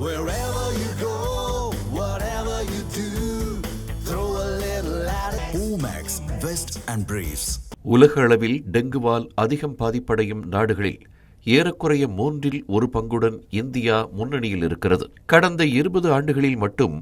Wherever you go, whatever you do, throw a little at it. Omax, Vest and Briefs. உலக அளவில் டெங்குவால் அதிகம் பாதிப்படையும் நாடுகளில் ஏறக்குறைய 1/3 பங்குடன் இந்தியா முன்னணியில் இருக்கிறது. கடந்த 20 ஆண்டுகளில் மட்டும்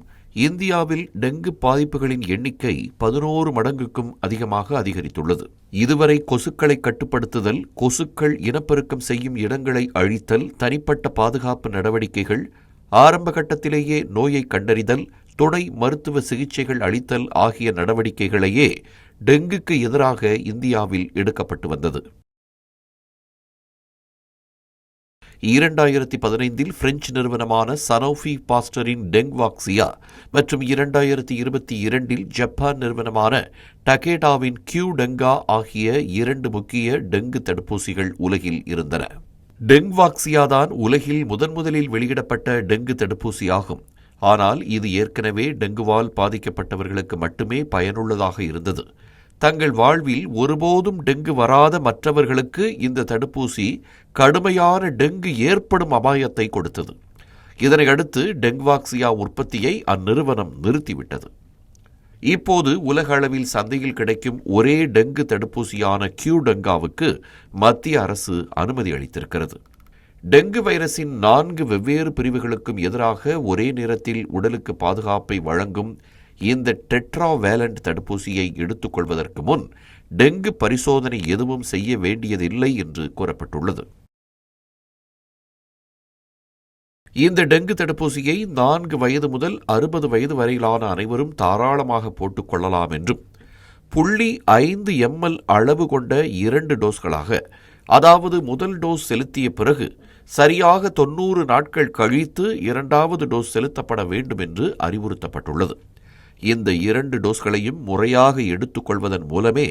இந்தியாவில் டெங்கு பாதிப்புகளின் எண்ணிக்கை 11 மடங்குக்கும் அதிகமாக அதிகரித்துள்ளது. இதுவரை கொசுக்களை கட்டுப்படுத்துதல், கொசுக்கள் இனப்பெருக்கம் செய்யும் இடங்களை அழித்தல், தனிப்பட்ட பாதுகாப்பு நடவடிக்கைகள், ஆரம்ப கட்டத்திலேயே நோயை கண்டறிதல், துணை மருத்துவ சிகிச்சைகள் அளித்தல் ஆகிய நடவடிக்கைகளையே டெங்குக்கு எதிராக இந்தியாவில் எடுக்கப்பட்டு வந்தது. 2015 பிரெஞ்சு நிறுவனமான சனோஃபி பாஸ்டரின் டெங்வாக்சியா மற்றும் 2022 ஜப்பான் நிறுவனமான டகேடாவின் கியூடெங்கா ஆகிய 2 முக்கிய டெங்கு தடுப்பூசிகள் உலகில் இருந்தன. டெங்வாக்சியா தான் உலகில் முதலில் வெளியிடப்பட்ட டெங்கு தடுப்பூசியாகும். ஆனால் இது ஏற்கனவே டெங்குவால் பாதிக்கப்பட்டவர்களுக்கு மட்டுமே பயனுள்ளதாக இருந்தது. தங்கள் வாழ்வில் ஒருபோதும் டெங்கு வராத மற்றவர்களுக்கு இந்த தடுப்பூசி கடுமையான டெங்கு ஏற்படும் அபாயத்தை கொடுத்தது. இதனையடுத்து டெங்வாக்சியா உற்பத்தியை அந்நிறுவனம் நிறுத்திவிட்டது. இப்போது உலக அளவில் சந்தையில் கிடைக்கும் ஒரே டெங்கு தடுப்பூசியான கியூடெங்காவுக்கு மத்திய அரசு அனுமதி அளித்திருக்கிறது. டெங்கு வைரஸின் 4 வெவ்வேறு பிரிவுகளுக்கும் எதிராக ஒரே நேரத்தில் உடலுக்கு பாதுகாப்பை வழங்கும் இந்த டெட்ராவேலண்ட் தடுப்பூசியை எடுத்துக்கொள்வதற்கு முன் டெங்கு பரிசோதனை எதுவும் செய்ய வேண்டியதில்லை என்று கூறப்பட்டுள்ளது. இந்த டெங்கு தடுப்பூசியை 4 வயது முதல் 60 வயது வரையிலான அனைவரும் தாராளமாக போட்டுக் கொள்ளலாம் என்றும் 0.5 ml அளவு கொண்ட 2 டோஸ்களாக, அதாவது முதல் டோஸ் செலுத்திய பிறகு சரியாக 90 நாட்கள் கழித்து 2வது டோஸ் செலுத்தப்பட வேண்டும் என்று அறிவுறுத்தப்பட்டுள்ளது. இந்த 2 டோஸ்களையும் முறையாக எடுத்துக்கொள்வதன் மூலமே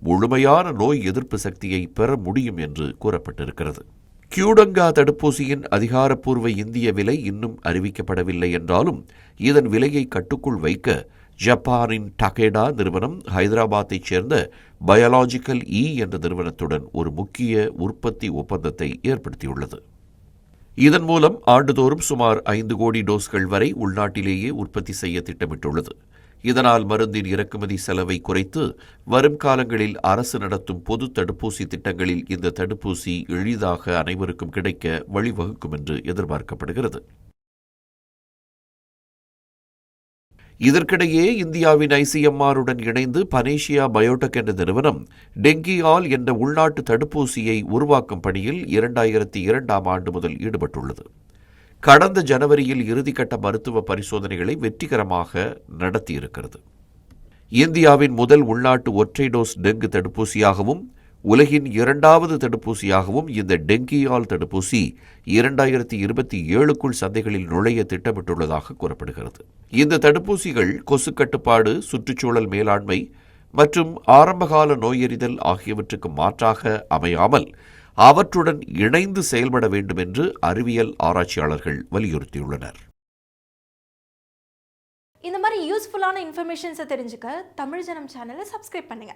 முழுமையான நோய் எதிர்ப்பு சக்தியை பெற முடியும் என்று கூறப்பட்டிருக்கிறது. கியூடெங்கா தடுப்பூசியின் அதிகாரப்பூர்வ இந்திய விலை இன்னும் அறிவிக்கப்படவில்லை என்றாலும் இதன் விலையை கட்டுக்குள் வைக்க ஜப்பானின் டகேடா நிறுவனம் ஹைதராபாத்தைச் சேர்ந்த பயாலஜிக்கல் என்ற நிறுவனத்துடன் ஒரு முக்கிய உற்பத்தி ஒப்பந்தத்தை ஏற்படுத்தியுள்ளது. இதன் மூலம் ஆண்டுதோறும் சுமார் 5 கோடி டோஸ்கள் வரை உள்நாட்டிலேயே உற்பத்தி செய்ய திட்டமிட்டுள்ளது. இதனால் மருந்தின் இறக்குமதி செலவை குறைத்து வரும் காலங்களில் அரசு நடத்தும் பொது தடுப்பூசி திட்டங்களில் இந்த தடுப்பூசி எளிதாக அனைவருக்கும் கிடைக்க வழிவகுக்கும் என்று எதிர்பார்க்கப்படுகிறது. இதற்கிடையே இந்தியாவின் ICMR-உடன் இணைந்து பனேஷியா பயோடெக் என்ற நிறுவனம் டெங்கியால் என்ற உள்நாட்டு தடுப்பூசியை உருவாக்கும் பணியில் 2002ஆம் ஆண்டு முதல் ஈடுபட்டுள்ளது. கடந்த ஜனவரியில் இறுதிக்கட்ட மருத்துவ பரிசோதனைகளை வெற்றிகரமாக நடத்தியிருக்கிறது. இந்தியாவின் முதல் உள்நாட்டு ஒற்றை டோஸ் டெங்கு தடுப்பூசியாகவும் உலகின் 2வது தடுப்பூசியாகவும் இந்த டெங்கியால் தடுப்பூசி 2027க்குள் சந்தைகளில் நுழைய திட்டமிட்டுள்ளதாக கூறப்படுகிறது. இந்த தடுப்பூசிகள் கொசு கட்டுப்பாடு, சுற்றுச்சூழல் மேலாண்மை மற்றும் ஆரம்பகால நோயறிதல் ஆகியவற்றுக்கு மாற்றாக அமையாமல் அவற்றுடன் இணைந்து செயல்பட வேண்டும் என்று அறிவியல் ஆராய்ச்சியாளர்கள் வலியுறுத்தியுள்ளனர். இந்த மாதிரி யூஸ்ஃபுல்லான இன்ஃபர்மேஷன்ஸை தெரிஞ்சுக்க தமிழ் ஜனம் சேனலை சப்ஸ்கிரைப் பண்ணுங்க.